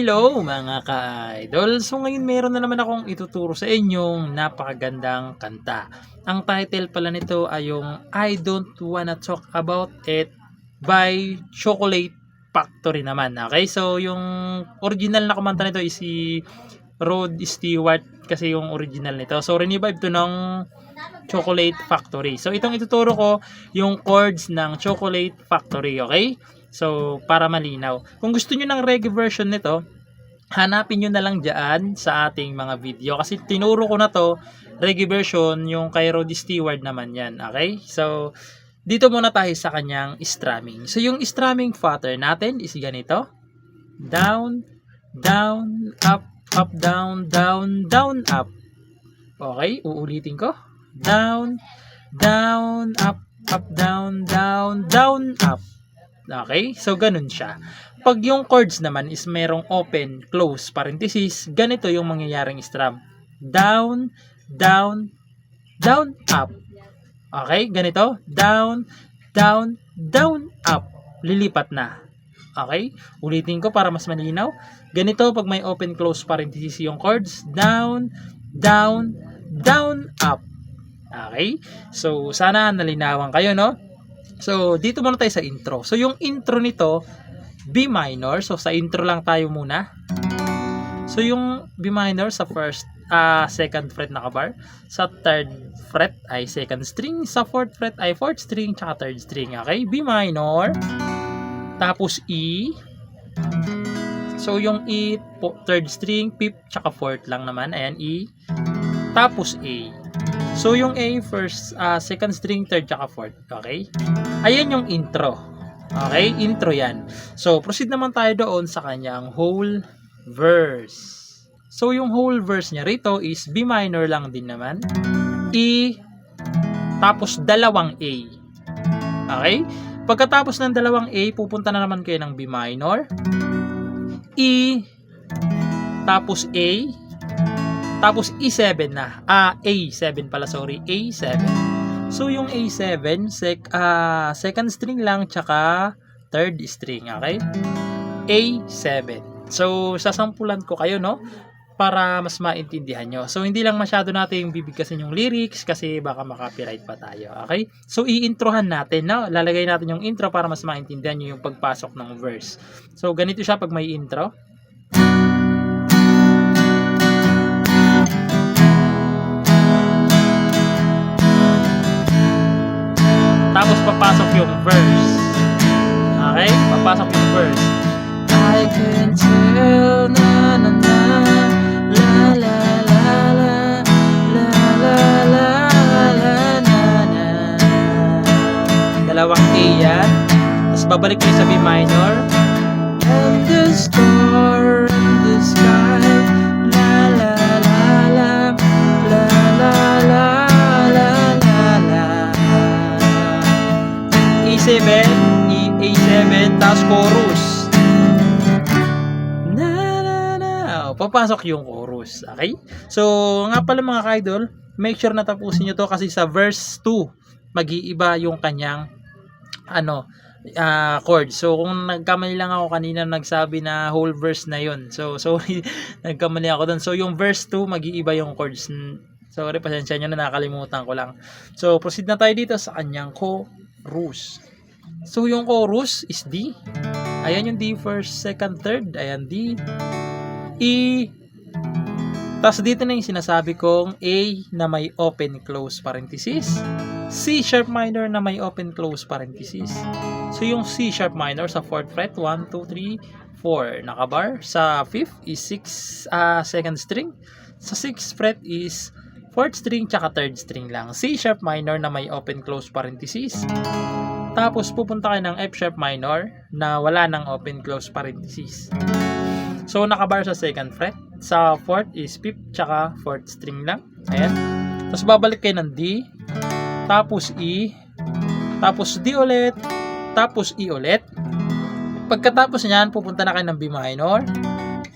Hello mga ka-idol! So ngayon meron na naman akong ituturo sa inyong napakagandang kanta. Ang title pala nito ay yung I Don't Wanna Talk About It by Chocolate Factory naman. Okay, so yung original na kumanta nito is si Rod Stewart kasi yung original nito. So revive to ng Chocolate Factory. So itong ituturo ko yung chords ng Chocolate Factory, okay? So para malinaw. Kung gusto niyo ng reggae version nito, hanapin niyo na lang diyan sa ating mga video kasi tinuro ko na to reggae version yung kay Rod Stewart naman yan, okay? So dito muna tayo sa kanyang strumming. So yung strumming pattern natin is ganito. Down, down, up, up, down, down, down, up. Okay, uulitin ko. Down, down, up, up, down, down, down, up. Okay, so ganun siya. Pag yung chords naman is merong open, close, parenthesis, ganito yung mangyayaring strum. Down, down, down, up. Okay, ganito. Down, down, down, up. Lilipat na. Okay, ulitin ko para mas malinaw. Ganito pag may open, close, parenthesis yung chords. Down, down, down, up. Okay, so sana nalinawan kayo, no? So, dito muna tayo sa intro. So, yung intro nito, B minor. So, sa intro lang tayo muna. So, yung B minor sa first, second fret na kabar. Sa third fret ay second string. Sa fourth fret ay fourth string, tsaka third string. Okay? B minor. Tapos E. So, yung E, third string, fifth, tsaka fourth lang naman. Ayan, E. Tapos A. So, yung A, first, second string, third, tsaka fourth. Okay? Ayan yung intro. Okay? Intro yan. So, proceed naman tayo doon sa kanyang whole verse. So, yung whole verse niya rito is B minor lang din naman. E, tapos dalawang A. Okay? Pagkatapos ng dalawang A, pupunta na naman kayo ng B minor. E, tapos A, tapos E7 na. A7 pala, sorry. A7. So, yung A7, second string lang, tsaka third string, okay? A7. So, sasampulan ko kayo, no? Para mas maintindihan nyo. So, hindi lang masyado natin bibigkasin yung lyrics kasi baka makapiright pa tayo, okay? So, i-introhan natin, no? Lalagay natin yung intro para mas maintindihan nyo yung pagpasok ng verse. So, ganito siya pag may intro. Tapos papasok yung verse. Okay? Papasok yung verse. I can tell na na na la la la la la la la la na na. Dalawang A yan. Tapos babalik kayo sa B minor. And the star in the sky la la la la la la la. A7, A7, tapos chorus. Na, na, na. Papasok yung chorus. Okay? So, nga pala mga ka-idol, make sure na tapusin nyo to kasi sa verse 2, mag-iiba yung kanyang chord. So, kung nagkamali lang ako kanina nagsabi na whole verse na yun. So, sorry, nagkamali ako dun. So, yung verse 2, mag-iiba yung chords. Sorry, pasensya nyo na nakalimutan ko lang. So, proceed na tayo dito sa kanyang chorus. So, yung chorus is D. Ayan yung D first, second, third. Ayan, D. E. Tapos dito na yung sinasabi kong A na may open, close, parenthesis. C sharp minor na may open, close, parenthesis. So, yung C sharp minor sa 4th fret, 1, 2, 3, 4. Nakabar. Sa 5th is 6, second string. Sa 6th fret is 4th string, tsaka 3rd string lang. C sharp minor na may open, close, parenthesis. Tapos, pupunta kayo ng F sharp minor na wala ng open, close, parenthesis. So, nakabar sa second fret. Sa 4th is 5th, tsaka 4th string lang. Ayan. Tapos, babalik kayo ng D. Tapos, E. Tapos, D ulit. Tapos, E ulit. Pagkatapos niyan, pupunta na kayo ng B minor.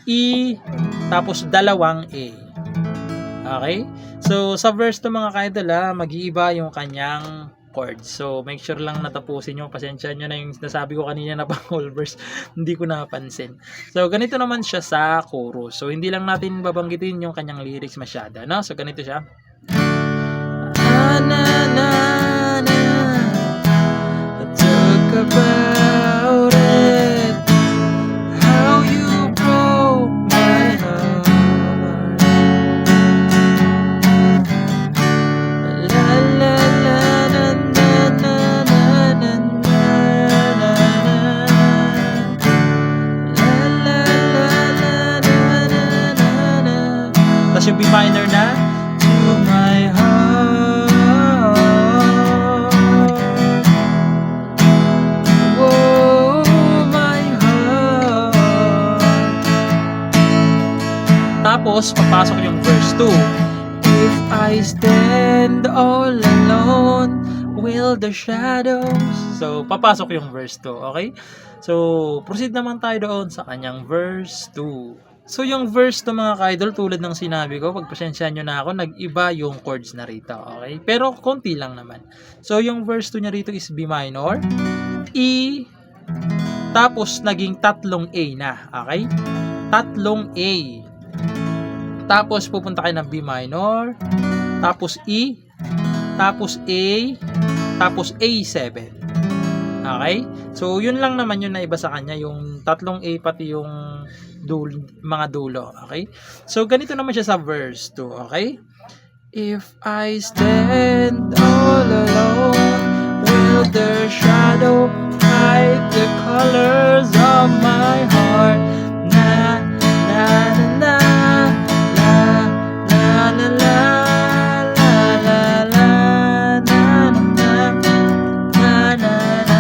E. Tapos, dalawang A. Okay? So, sa verse to mga ka-idol, mag-iiba yung kanyang chords. So, make sure lang natapusin nyo. Pasensya nyo na yung nasabi ko kanina na pang whole verse. Hindi ko napansin. So, ganito naman siya sa chorus. So, hindi lang natin babanggitin yung kanyang lyrics masyado. No? So, ganito siya. Na, na, na, talk about it. How you broke my heart. La, la, la, na, na, na, na, na, na, na. La, la, la, la, na, na, na, na. Tapos yung B minor na to my heart. Oh, my heart. Tapos papasok yung verse 2. If I stand all alone, will the shadows... So, papasok yung verse 2, okay? So, proceed naman tayo doon sa kanyang verse 2. So, yung verse 2 mga ka-idol, tulad ng sinabi ko, pagpasensyahan nyo na ako, nag-iba yung chords na rito, okay? Pero, konti lang naman. So, yung verse 2 niya rito is B minor, E, tapos naging tatlong A na, okay? Tatlong A. Tapos, pupunta kayo ng B minor, tapos E, tapos A, tapos A7. Okay? So, yun lang naman yung naiba sa kanya, yung tatlong A pati yung mga dulo. Okay? So, ganito naman siya sa verse 2. Okay? If I stand all alone, will the shadow hide the colors of my heart? Na, na, na, na, la, la, la, la, la, la, na, na, na, na,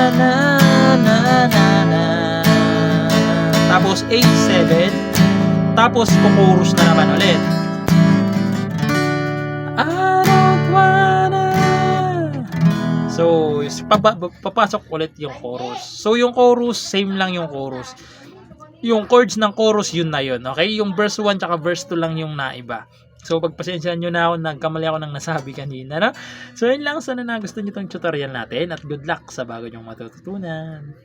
na, na, na, na. Tapos A7, tapos kukurus na naman ulit. I don't wanna. So, papasok ulit yung chorus. So, yung chorus, same lang yung chorus. Yung chords ng chorus, yun na yun. Okay? Yung verse 1 tsaka verse 2 lang yung naiba. So, pagpasensyahan nyo na ako, nagkamali ako ng nasabi kanina. No? So, yun lang. Sana nagustuhan nyo itong tutorial natin at good luck sa bago nyong matututunan.